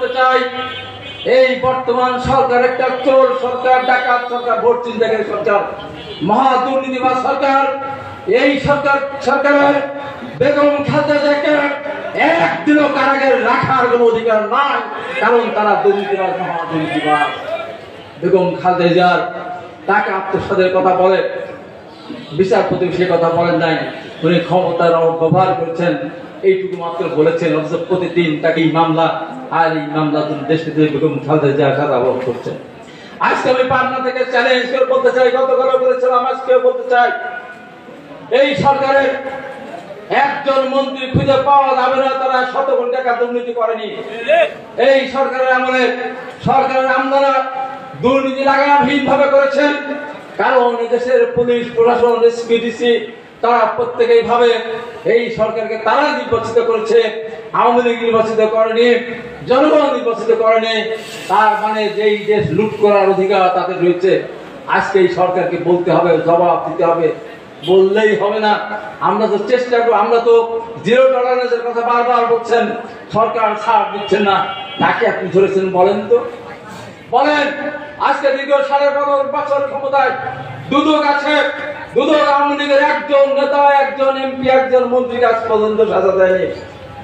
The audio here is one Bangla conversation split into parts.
বলতে চাই, এই বর্তমান সরকার একটা চোর সরকার, ডাকাত সরকার, ভোট ছিনতাইকারী সরকার, মহা দুর্নীতিবাজ সরকার। এই সরকারের বেগম খালেদা জিয়াকে একদিনও কারাগারে রাখার কোনো অধিকার নাই, কারণ তারা দুর্নীতিবাজ, মহা দুর্নীতিবাজ। বেগম খালেদা জিয়ার টাকা আত্মসাতের কথা বলে বিচারপতি সে কথা বলেন নাই, উনি ক্ষমতার অপব্যবহার করেছেন এইটুকু মাত্র বলেছেন। অথচ প্রতিদিন তাকে এই মামলা আর এই মামলা দেশে বেগম খালেদা জিয়া সাজা ভোগ করছেন। আজকে আমি পাবনা থেকে চ্যালেঞ্জ করে বলতে চাই, গতকালও বলেছিলাম, আজকেও বলতে চাই, এই সরকারের একজন মন্ত্রী খুঁজে পাওয়া যাবে না তারা শত কোটি টাকা দুর্নীতি করেনি। এই সরকারের আমলে সরকারের আমদানা দুর্নীতি লাগামহীন ভাবে করেছেন, কারণ দেশের পুলিশ প্রশাসন, এসপিডিসি তারা প্রত্যেকেই ভাবে এই সরকারকে তারা নির্বাচিত করেছে, আওয়ামী লীগ নির্বাচিত করেনি, জনগণ নির্বাচিত করেনি। তার মানে যেই দেশ লুট করার অধিকার তাদের রয়েছে। আজকে এই সরকারকে বলতে হবে, জবাব দিতে হবে, বললেই হবে না। আমরা তো চেষ্টা করব, আমরা তো জিরো টলারেন্সের কথা বারবার বলছেন, সরকার ছাড় দিচ্ছেন না। তাকে আপনি ধরেছেন বলেন তো, বলেন। আজকে দীর্ঘ 15.5 বছর ক্ষমতায় দুদক আছে, দুদক আওয়ামী লীগের একজন নেতা, একজন এমপি, একজন মন্ত্রীকে আজ পর্যন্ত সাজা দেয়নি।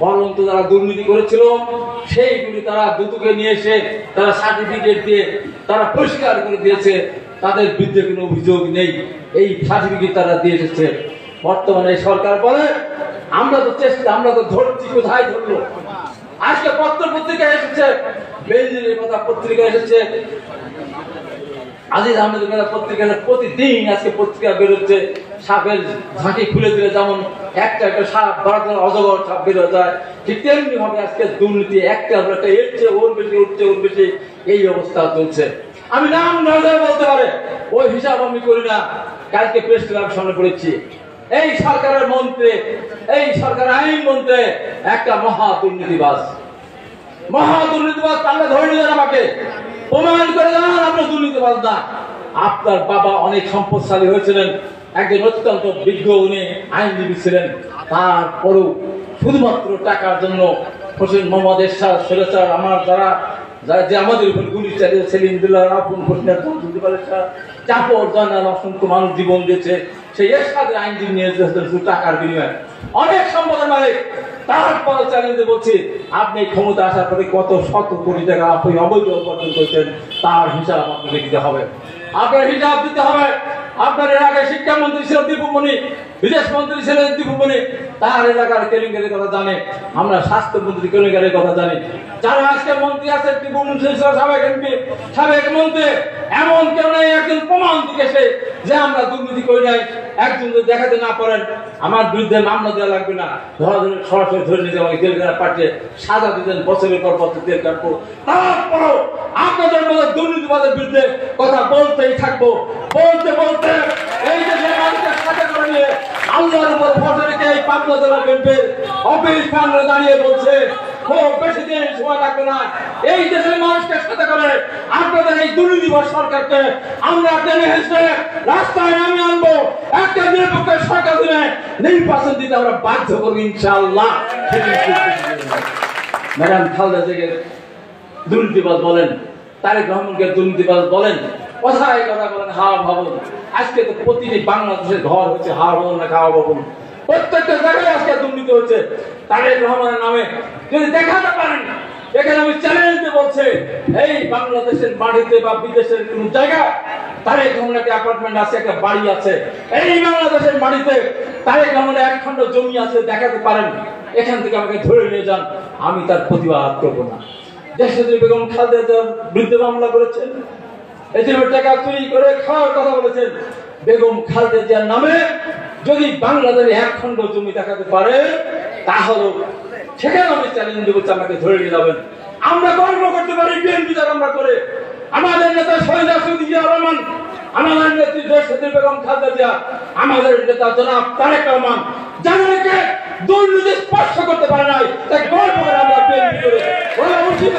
বরং তো যারা দুর্নীতি করেছিল সেইগুলি তারা দুদকে নিয়ে এসে তারা সার্টিফিকেট দিয়ে তারা পরিষ্কার করে দিয়েছে, তাদের বিরুদ্ধে কোনো অভিযোগ নেই। এই সার্টিফিকেট তারা দিয়ে এসেছে। বর্তমানে সরকার বলে আমরা তো চেষ্টা, আমরা তো ধরছি, কোথায় ধরলো? আজকে পত্রিকায় এসেছে, বেঞ্জিরের কথা পত্রিকায় এসেছে, আজিজ আহমেদের কথা পত্রিকায়, প্রতিদিন আজকে পত্রিকা বেরোচ্ছে। সাপের ঝাঁকি খুলে দিলে যেমন একটা একটা সাপ ভারতের অজগর সাপ বেরো যায়, ঠিক তেমনি ভাবে আজকে দুর্নীতি একটা এর চেয়ে ওর বেশি, উঠছে ওর বেশি, এই অবস্থা চলছে। আমি নাম ধরে বলতে পারে ওই হিসাব আমি করি না। কালকে প্রেস ক্লাব সামনে পড়েছি, এই সরকারের মন্ত্রী, এই সরকার আইন মন্ত্রী একটা মহা দুর্নীতিবাজ, মহা দুর্নীতিবাজ। তাহলে ধরে নিলেন, আমাকে প্রমাণ করে জানান আপনি দুর্নীতিবাজ না। আপনার বাবা অনেক সম্পদশালী হয়েছিলেন, একজন অত্যন্ত বিজ্ঞ, উনি আইনজীবী ছিলেন, তারপরও শুধুমাত্র টাকার জন্য হোসেন মোহাম্মদ এরশাদ, সুরেশার, আমার যারা যে আমাদের উপর গুলি চালিয়ে, সেলিমদুল্লাহ, রাফুল, হোসেন, চাপর, জানাল, অসংখ্য মানুষ জীবন দিয়েছে, সেই এরশাদের আইনজীবী নিয়ে শুধু টাকার বিনিময়ে অনেক সম্পদের মালিক। তারপর চ্যালেঞ্জে বলছি, আপনি ক্ষমতা আসার পরে কত শত কোটি টাকা আপনি অবৈধ উপার্জন করেছেন, তার হিসাব আপনাকে দিতে হবে। আপনার হিসাব দিতে হবে। আপনার এলাকায় শিক্ষামন্ত্রী ছিল দীপুমণি, বিদেশ মন্ত্রী ছিলেন দীপুমণি, তার এলাকার কেলেঙ্কারির কথা জানে। আমরা স্বাস্থ্যমন্ত্রী কেলেঙ্কারির কথা জানি। যারা আজকে মন্ত্রী আছে, দীপুমণি সাবেক এমপি, সাবেক মন্ত্রী, এমন কেউ নেই একজন প্রমাণ দিকে সে যে আমরা দুর্নীতি করি নাই। একজন যদি দেখাতে না পারেন, আমার বিরুদ্ধে মামলা দেওয়া লাগবে না, সরাসরি ধরে নিতে আমাকে জেলখানা পাঠিয়ে সাজা দিতেন, বছরের পর বছর জেল কাটবো। তারপরও আপনাদের মতো দুর্নীতিবাদের বিরুদ্ধে কথা বলতেই থাকবো। বলতে বলতে এই দেশের মানুষের সাথে করে নিয়ে আল্লাহর উপর ভরসা রেখে এই পাবনা জেলা বিএনপির অফিস সামনে দাঁড়িয়ে বলছে, খুব বেশি দিন সময় লাগবে না, এই দেশের মানুষকে সাথে করে আপনাদের এই দুর্নীতিবাজ সরকারকে আমরা টেনে হেসে রাস্তায় নামিয়ে আনবো। একটা নিরপেক্ষ সরকার দিনে নির্বাচন দিতে আমরা বাধ্য করবো ইনশাআল্লাহ। ম্যাডাম খালেদা জিয়াকে দুর্নীতিবাজ বলেন, তারেক রহমানকে দুর্নীতিবাজ বলেন, কথায় কথা বলেন হাওয়া ভবন। আজকে তো প্রতিটি বাংলাদেশের ঘর হচ্ছে হাওয়া ভবন না খাওয়া ভবন, প্রত্যেকটা জায়গায় আজকে দুর্নীতি হচ্ছে। তারেক রহমানের নামে যদি দেখাতে পারেন, এখানে আমি চ্যালেঞ্জ বলছে, এই বাংলাদেশের মাটিতে বা বিদেশের কোন জায়গা তারেক রহমানের একটা অ্যাপার্টমেন্ট আছে, একটা বাড়ি আছে, এই বাংলাদেশের মাটিতে তারেক রহমানের এক খণ্ড জমি আছে, দেখাতে পারেন, এখান থেকে আমাকে ধরে নিয়ে যান, আমি তার প্রতিবাদ করবো না। দেশনেত্রী বেগম খালেদা জিয়ার বিরুদ্ধে মামলা করেছেন, এটিএমের টাকা চুরি করে খাওয়ার কথা বলেছেন। বেগম খালেদা জিয়ার নামে যদি বাংলাদেশে এক খণ্ড জমি দেখাতে পারে, তাহলে সেখানে আমি চ্যালেঞ্জ দেবো, আমাকে ধরে নিয়ে যাবেন। আমরা গর্ব করতে পারি বিএনপি দ্বারা আমরা করে, আমাদের নেতা শহীদ রাষ্ট্রপতি জিয়া রহমান, আমাদের নেত্রী দেশনেত্রী বেগম খালেদা জিয়া, আমাদের নেতা জনাব তারেক রহমান, যাদেরকে দুর্নীতি স্পর্শ করতে পারে নাই, তাই গর্ব করে আমরা বিএনপি করে বলা উচিত।